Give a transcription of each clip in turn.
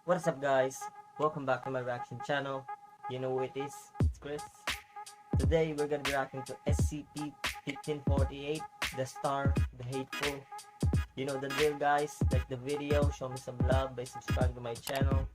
What's up guys? Welcome back to my reaction channel. You know who it is? It's Chris. Today we're gonna be reacting to SCP-1548, the Star, the Hateful. You know the drill guys, like the video, show me some love by subscribing to my channel.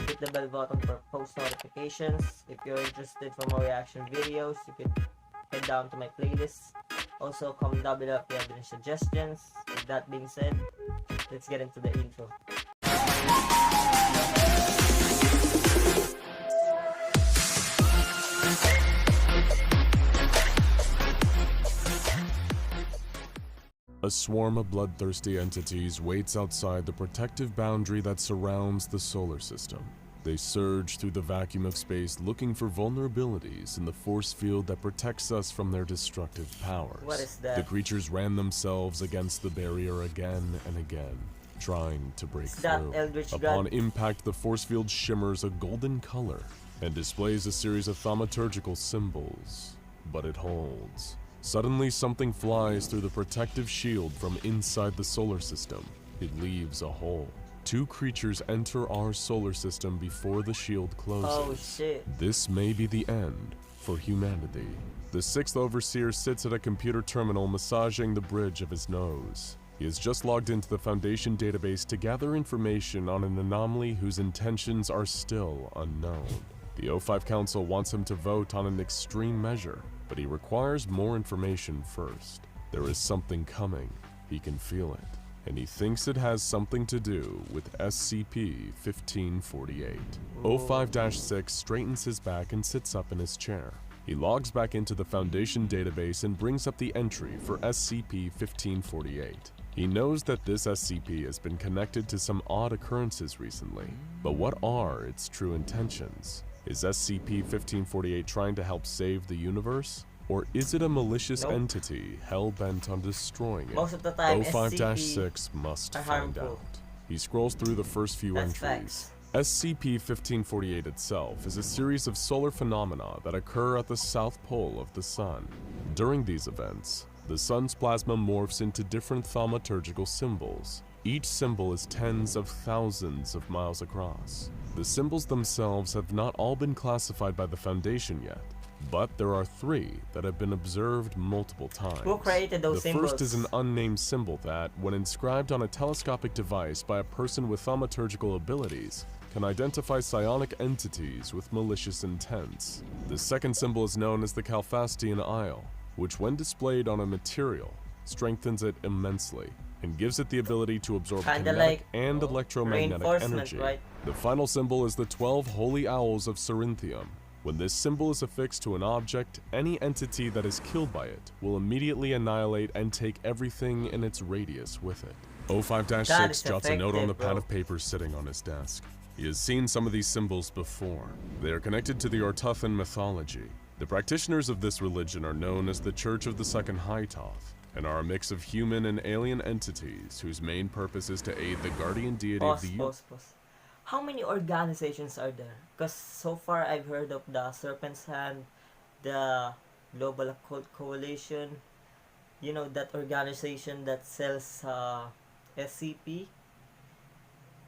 Hit the bell button for post notifications. If you're interested for more reaction videos, you can head down to my playlist. Also comment down below if you have any suggestions. With that being said, let's get into the intro. A swarm of bloodthirsty entities waits outside the protective boundary that surrounds the solar system. They surge through the vacuum of space looking for vulnerabilities in the force field that protects us from their destructive powers. What is that? The creatures ran themselves against the barrier again and again, trying to break through. Upon impact, the force field shimmers a golden color and displays a series of thaumaturgical symbols, but it holds. Suddenly, something flies through the protective shield from inside the solar system. It leaves a hole. Two creatures enter our solar system before the shield closes. Oh shit. This may be the end for humanity. The sixth overseer sits at a computer terminal massaging the bridge of his nose. He has just logged into the Foundation database to gather information on an anomaly whose intentions are still unknown. The O5 Council wants him to vote on an extreme measure, but he requires more information first. There is something coming. He can feel it, and he thinks it has something to do with SCP-1548. O5-6 straightens his back and sits up in his chair. He logs back into the Foundation database and brings up the entry for SCP-1548. He knows that this SCP has been connected to some odd occurrences recently, but what are its true intentions? Is SCP-1548 trying to help save the universe? Or is it a malicious entity hell-bent on destroying it? Most of the time, O5-6 must find out. He scrolls through the first few entries. SCP-1548 itself is a series of solar phenomena that occur at the south pole of the sun. During these events, the sun's plasma morphs into different thaumaturgical symbols. Each symbol is tens of thousands of miles across. The symbols themselves have not all been classified by the Foundation yet, but there are three that have been observed multiple times. Who created those symbols? The first is an unnamed symbol that, when inscribed on a telescopic device by a person with thaumaturgical abilities, can identify psionic entities with malicious intents. The second symbol is known as the Calfastian Isle, which when displayed on a material, strengthens it immensely and gives it the ability to absorb kinetic and electromagnetic energy. Right? The final symbol is the 12 Holy Owls of Cerinthium. When this symbol is affixed to an object, any entity that is killed by it will immediately annihilate and take everything in its radius with it. O5-6 jots a note on the pad of paper sitting on his desk. He has seen some of these symbols before. They are connected to the Ortuthan mythology. The practitioners of this religion are known as the Church of the Second Hytoth, and are a mix of human and alien entities whose main purpose is to aid the guardian deity of the universe. How many organizations are there? Because so far I've heard of the Serpent's Hand, the Global Occult Coalition, you know, that organization that sells SCP,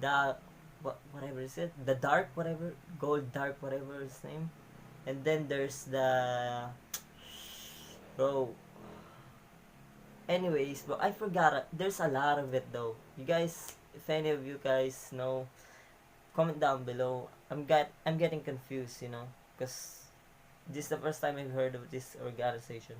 the whatever is it, the Dark whatever, Gold Dark whatever his name, and then there's the anyways, but I forgot. There's a lot of it though. You guys, if any of you guys know, comment down below. I'm getting confused, you know, because this is the first time I've heard of this organization.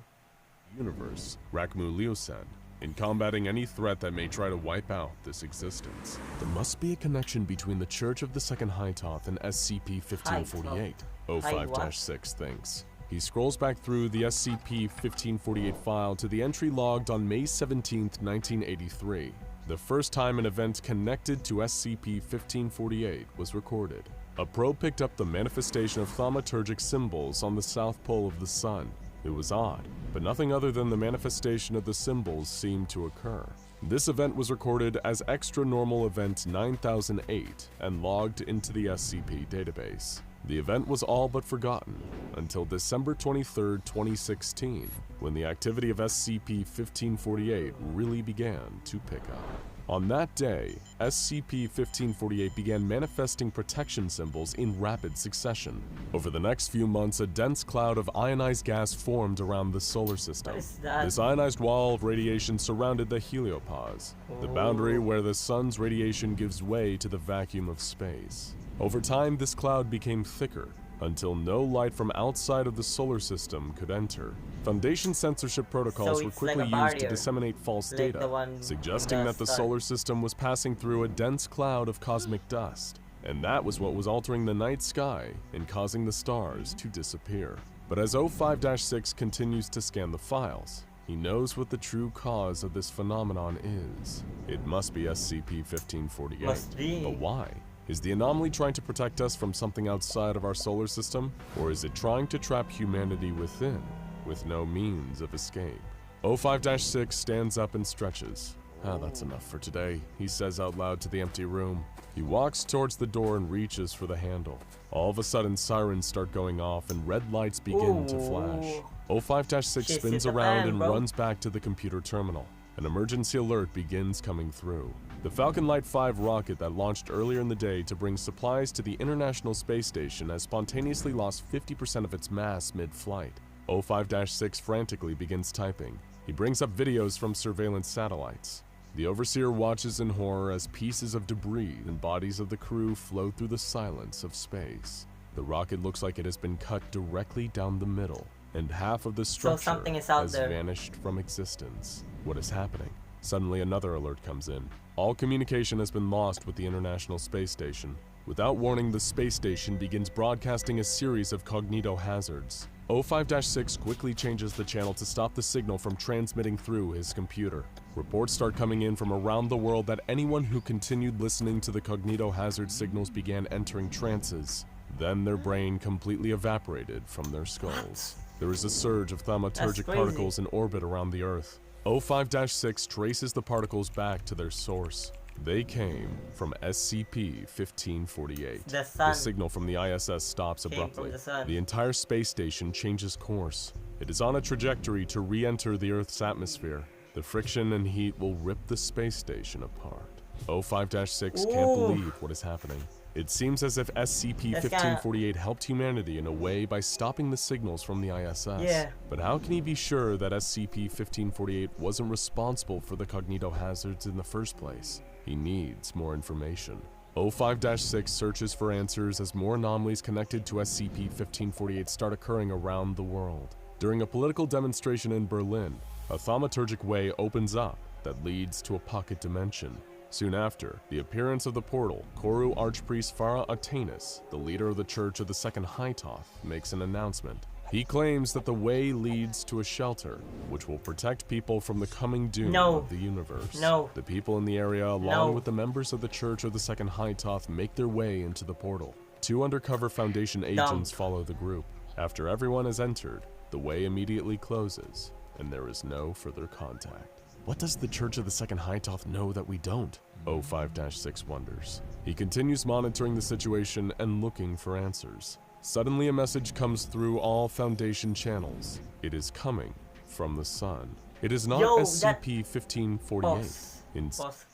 Universe, Rakmu Leosen, in combating any threat that may try to wipe out this existence. There must be a connection between the Church of the Second Hytoth and SCP-1548. O5-6 thinks. He scrolls back through the SCP-1548 file to the entry logged on May 17, 1983. The first time an event connected to SCP-1548 was recorded. A probe picked up the manifestation of thaumaturgic symbols on the south pole of the sun. It was odd, but nothing other than the manifestation of the symbols seemed to occur. This event was recorded as Extra Normal Event 9008 and logged into the SCP database. The event was all but forgotten until December 23, 2016, when the activity of SCP-1548 really began to pick up. On that day, SCP-1548 began manifesting protection symbols in rapid succession. Over the next few months, a dense cloud of ionized gas formed around the solar system. What is that? This ionized wall of radiation surrounded the heliopause, the boundary where the sun's radiation gives way to the vacuum of space. Over time, this cloud became thicker, until no light from outside of the solar system could enter. Foundation censorship protocols were quickly used to disseminate false data, suggesting that the solar system was passing through a dense cloud of cosmic dust, and that was what was altering the night sky and causing the stars to disappear. But as O5-6 continues to scan the files, he knows what the true cause of this phenomenon is. It must be SCP-1548. Must be. But why? Is the anomaly trying to protect us from something outside of our solar system? Or is it trying to trap humanity within, with no means of escape? O5-6 stands up and stretches. That's enough for today, he says out loud to the empty room. He walks towards the door and reaches for the handle. All of a sudden, sirens start going off and red lights begin to flash. O5-6 spins around and runs back to the computer terminal. An emergency alert begins coming through. The Falcon Light 5 rocket that launched earlier in the day to bring supplies to the International Space Station has spontaneously lost 50% of its mass mid-flight. O5-6 frantically begins typing. He brings up videos from surveillance satellites. The Overseer watches in horror as pieces of debris and bodies of the crew float through the silence of space. The rocket looks like it has been cut directly down the middle, and half of the structure has vanished from existence. What is happening? Suddenly another alert comes in. All communication has been lost with the International Space Station. Without warning, the space station begins broadcasting a series of cognito hazards. O5-6 quickly changes the channel to stop the signal from transmitting through his computer. Reports start coming in from around the world that anyone who continued listening to the cognito hazard signals began entering trances. Then their brain completely evaporated from their skulls. There is a surge of thaumaturgic particles in orbit around the Earth. O5-6 traces the particles back to their source. They came from SCP-1548. The signal from the ISS stops abruptly. The entire space station changes course. It is on a trajectory to re-enter the Earth's atmosphere. The friction and heat will rip the space station apart. O5-6 can't believe what is happening. It seems as if SCP-1548 helped humanity in a way by stopping the signals from the ISS. But how can he be sure that SCP-1548 wasn't responsible for the cognito hazards in the first place? He needs more information. O5-6 searches for answers as more anomalies connected to SCP-1548 start occurring around the world. During a political demonstration in Berlin, a thaumaturgic way opens up that leads to a pocket dimension. Soon after, the appearance of the portal, Koru Archpriest Farah Atenis, the leader of the Church of the Second Hytoth, makes an announcement. He claims that the way leads to a shelter, which will protect people from the coming doom of the universe. The people in the area, along with the members of the Church of the Second Hytoth, make their way into the portal. 2 undercover Foundation agents follow the group. After everyone has entered, the way immediately closes, and there is no further contact. What does the Church of the Second Hytoth know that we don't? O5-6 wonders. He continues monitoring the situation and looking for answers. Suddenly a message comes through all Foundation channels. It is coming from the sun. It is not SCP-1548.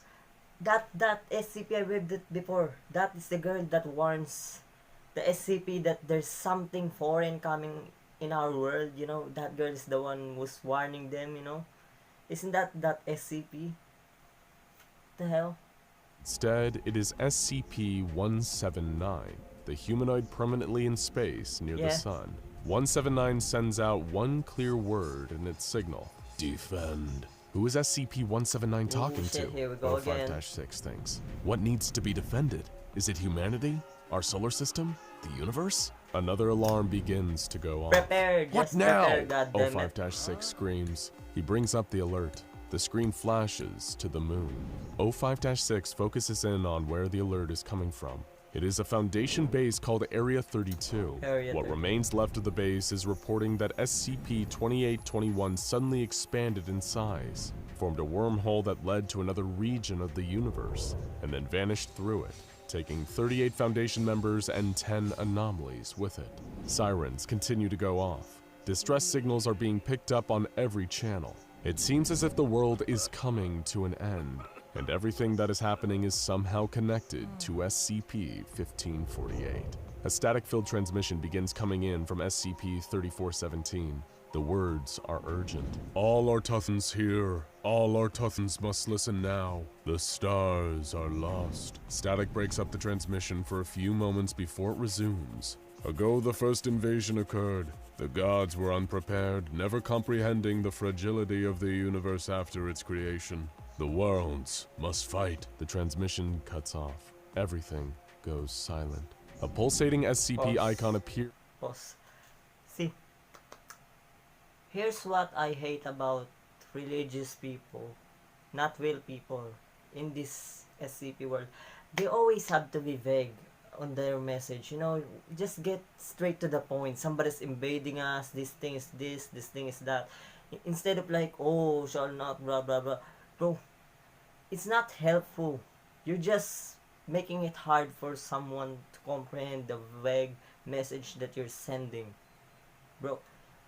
That SCP I read it before. That is the girl that warns the SCP that there's something foreign coming in our world, you know. That girl is the one who's warning them, you know. Isn't that SCP? The hell? Instead, it is SCP-179, the humanoid permanently in space near the sun. 179 sends out one clear word in its signal: defend. Who is SCP-179 talking to? Here we go again. O5-6 thinks. What needs to be defended? Is it humanity? Our solar system? The universe? Another alarm begins to go off. What now? O5-6 screams. He brings up the alert. The screen flashes to the moon. O5-6 focuses in on where the alert is coming from. It is a Foundation base called Area 32. What remains left of the base is reporting that SCP-2821 suddenly expanded in size, formed a wormhole that led to another region of the universe, and then vanished through it, taking 38 Foundation members and 10 anomalies with it. Sirens continue to go off. Distress signals are being picked up on every channel. It seems as if the world is coming to an end. and everything that is happening is somehow connected to SCP-1548. A static-filled transmission begins coming in from SCP-3417. The words are urgent. All Artuthans here. All Artuthans must listen now. The stars are lost. Static breaks up the transmission for a few moments before it resumes. Ago the first invasion occurred. The gods were unprepared, never comprehending the fragility of the universe after its creation. The worlds must fight. The transmission cuts off. Everything goes silent. A pulsating SCP icon appears. Pause. See, here's what I hate about religious people, not real people, in this SCP world. They always have to be vague on their message, you know, just get straight to the point. Somebody's invading us, this thing is this thing is that. Instead of like, oh, shall not, blah, blah, blah. Bro, it's not helpful. You're just making it hard for someone to comprehend the vague message that you're sending. Bro,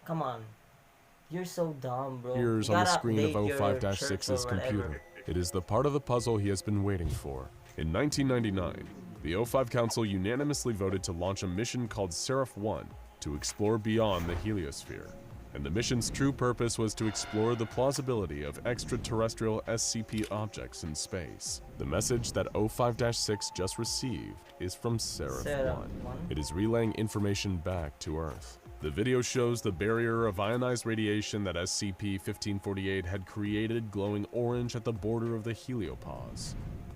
come on. You're so dumb, bro. Appears on the screen of O5-6's computer. It is the part of the puzzle he has been waiting for. In 1999, the O5 Council unanimously voted to launch a mission called Seraph-1 to explore beyond the heliosphere. And the mission's true purpose was to explore the plausibility of extraterrestrial SCP objects in space. The message that O5-6 just received is from Seraph-1. It is relaying information back to Earth. The video shows the barrier of ionized radiation that SCP-1548 had created glowing orange at the border of the heliopause.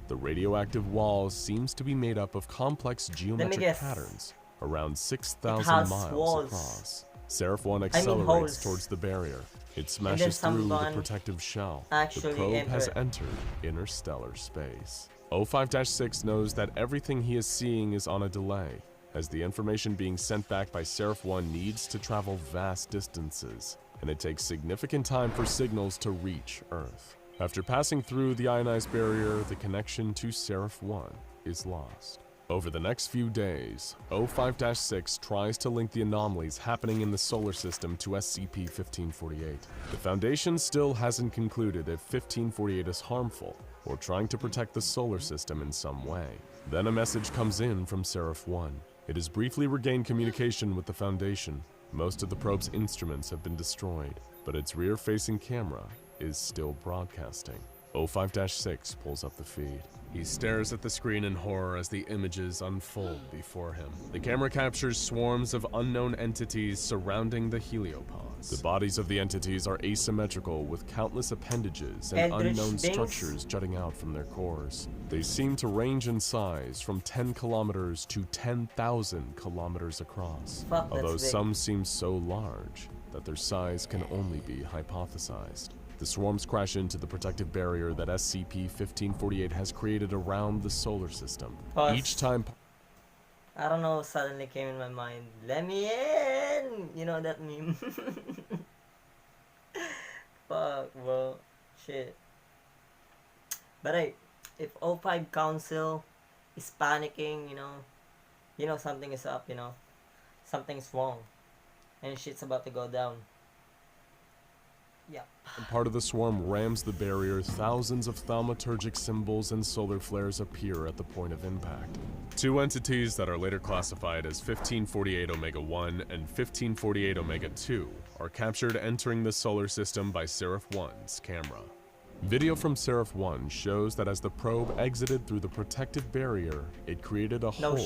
The radioactive wall seems to be made up of complex geometric patterns, around 6,000 miles across. Seraph-1 accelerates towards the barrier. It smashes through the protective shell. The probe has entered interstellar space. O5-6 knows that everything he is seeing is on a delay, as the information being sent back by Seraph-1 needs to travel vast distances, and it takes significant time for signals to reach Earth. After passing through the ionized barrier, the connection to Seraph-1 is lost. Over the next few days, O5-6 tries to link the anomalies happening in the solar system to SCP-1548. The Foundation still hasn't concluded if 1548 is harmful or trying to protect the solar system in some way. Then a message comes in from Seraph-1. It has briefly regained communication with the Foundation. Most of the probe's instruments have been destroyed, but its rear-facing camera is still broadcasting. O5-6 pulls up the feed. He stares at the screen in horror as the images unfold before him. The camera captures swarms of unknown entities surrounding the heliopause. The bodies of the entities are asymmetrical with countless appendages and unknown structures jutting out from their cores. They seem to range in size from 10 kilometers to 10,000 kilometers across, although some seem so large that their size can only be hypothesized. The swarms crash into the protective barrier that SCP-1548 has created around the solar system. Each time... I don't know, suddenly came in my mind. Let me in! You know that meme? Fuck, bro. Shit. But hey, if O5 Council is panicking, you know something is up, something's wrong. And shit's about to go down. Yeah. Part of the swarm rams the barrier. Thousands of thaumaturgic symbols and solar flares appear at the point of impact. Two entities that are later classified as 1548 Omega-1 and 1548 Omega-2 are captured entering the solar system by Seraph-1's camera. Video from Seraph-1 shows that as the probe exited through the protective barrier, it created a hole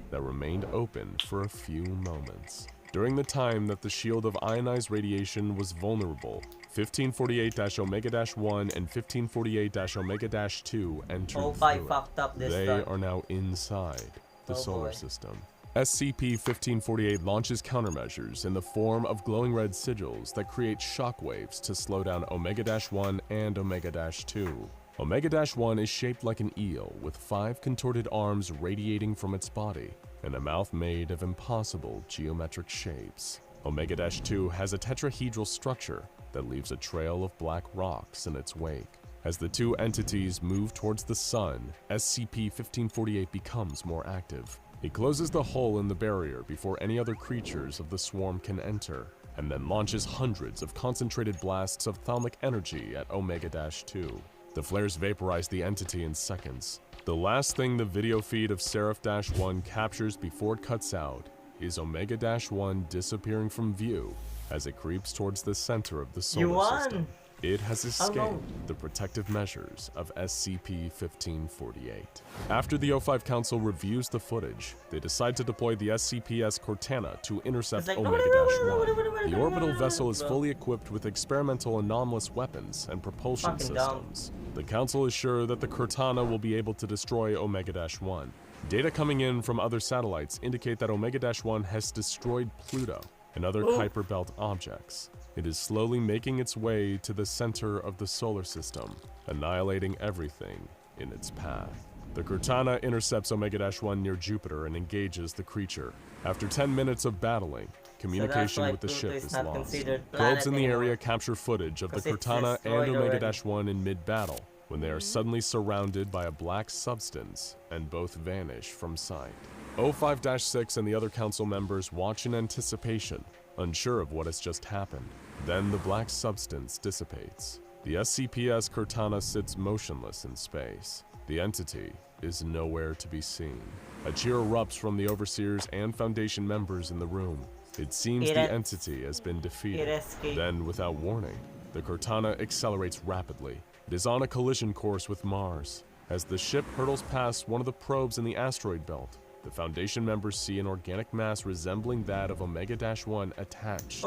that remained open for a few moments. During the time that the shield of ionized radiation was vulnerable, 1548-Omega-1 and 1548-Omega-2 entered through it. They are now inside the solar system. SCP-1548 launches countermeasures in the form of glowing red sigils that create shockwaves to slow down Omega-1 and Omega-2. Omega-1 is shaped like an eel with 5 contorted arms radiating from its body and a mouth made of impossible geometric shapes. Omega-2 has a tetrahedral structure that leaves a trail of black rocks in its wake. As the two entities move towards the sun, SCP-1548 becomes more active. It closes the hole in the barrier before any other creatures of the swarm can enter, and then launches hundreds of concentrated blasts of thaumic energy at Omega-2. The flares vaporize the entity in seconds. The last thing the video feed of Seraph-1 captures before it cuts out is Omega-1 disappearing from view as it creeps towards the center of the solar system. It has escaped the protective measures of SCP-1548. After the O5 Council reviews the footage, they decide to deploy the SCP's Cortana to intercept Omega-1. The orbital vessel is fully equipped with experimental anomalous weapons and propulsion systems. The Council is sure that the Cortana will be able to destroy Omega-1. Data coming in from other satellites indicate that Omega-1 has destroyed Pluto and other Kuiper Belt objects. It is slowly making its way to the center of the solar system, annihilating everything in its path. The Cortana intercepts Omega-1 near Jupiter and engages the creature. After 10 minutes of battling, communication with the ship is lost. Probes in the area capture footage of the Cortana and Omega-1 in mid-battle, when they are suddenly surrounded by a black substance and both vanish from sight. O5-6 and the other council members watch in anticipation, unsure of what has just happened. Then the black substance dissipates. The SCP's Cortana sits motionless in space. The entity is nowhere to be seen. A cheer erupts from the overseers and Foundation members in the room. It seems the entity has been defeated. Then, without warning, the Cortana accelerates rapidly. It is on a collision course with Mars. As the ship hurtles past one of the probes in the asteroid belt, the Foundation members see an organic mass resembling that of Omega-1 attached to the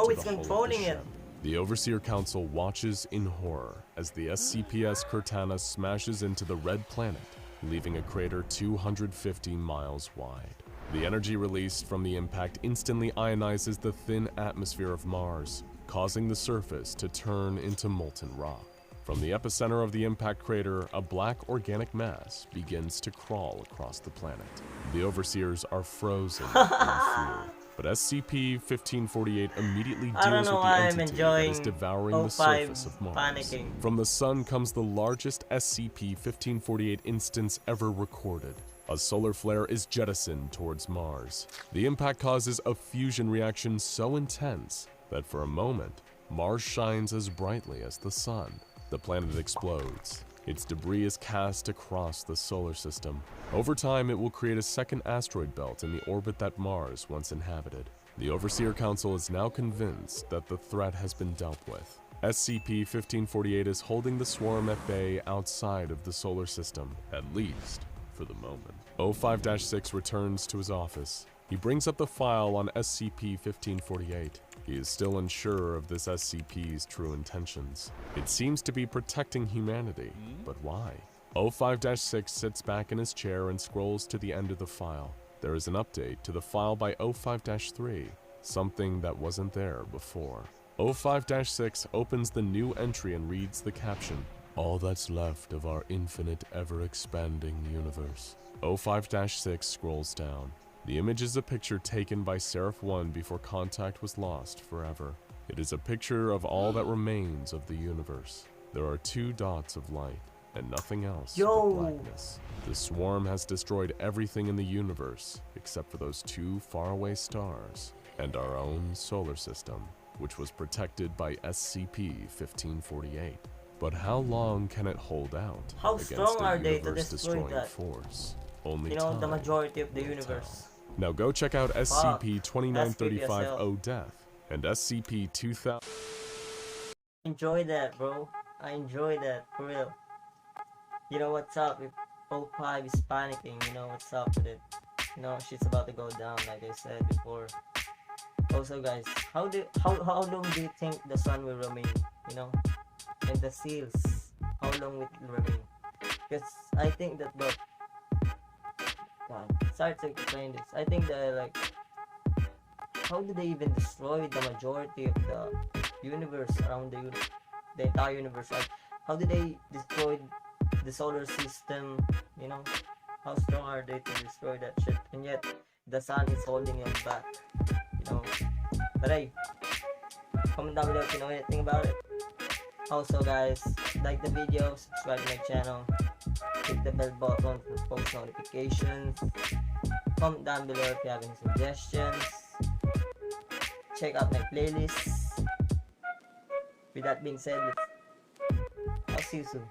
hull of the ship. The Overseer Council watches in horror as the SCP's Cortana smashes into the red planet, leaving a crater 250 miles wide. The energy released from the impact instantly ionizes the thin atmosphere of Mars, causing the surface to turn into molten rock. From the epicenter of the impact crater, a black organic mass begins to crawl across the planet. The Overseers are frozen in fear, but SCP-1548 immediately deals with the entity that is devouring the surface of Mars. From the Sun comes the largest SCP-1548 instance ever recorded. A solar flare is jettisoned towards Mars. The impact causes a fusion reaction so intense that for a moment, Mars shines as brightly as the Sun. The planet explodes. Its debris is cast across the solar system. Over time, it will create a second asteroid belt in the orbit that Mars once inhabited. The Overseer Council is now convinced that the threat has been dealt with. SCP-1548 is holding the swarm at bay outside of the solar system, at least for the moment. O5-6 returns to his office. He brings up the file on SCP-1548. He is still unsure of this SCP's true intentions. It seems to be protecting humanity, but why? O5-6 sits back in his chair and scrolls to the end of the file. There is an update to the file by O5-3, something that wasn't there before. O5-6 opens the new entry and reads the caption, "All that's left of our infinite, ever-expanding universe." O5-6 scrolls down. The image is a picture taken by Seraph-1 before contact was lost forever. It is a picture of all that remains of the universe. There are 2 dots of light, and nothing else but blackness. The swarm has destroyed everything in the universe, except for those 2 faraway stars, and our own solar system, which was protected by SCP-1548. But how long can it hold out against a universe-destroying force? Only time the majority of the universe. Now go check out SCP-2935-O Death and SCP-2000. Enjoy that, bro. I enjoy that, for real. You know what's up if O5 is panicking, you know what's up with it. You know, shit's about to go down, like I said before. Also guys, how long do you think the sun will remain, you know? And the seals, how long will it remain? Because I think that the it's hard to explain this. I think that, like, how do they even destroy the majority of the universe around the entire universe? Like, how do they destroy the solar system? You know, how strong are they to destroy that shit? And yet, the sun is holding them back. You know, but hey, comment down below if you know anything about it. Also, guys, like the video, subscribe to my channel. Hit the bell button for post notifications. Comment down below if you have any suggestions. Check out my playlists. With that being said, I'll see you soon.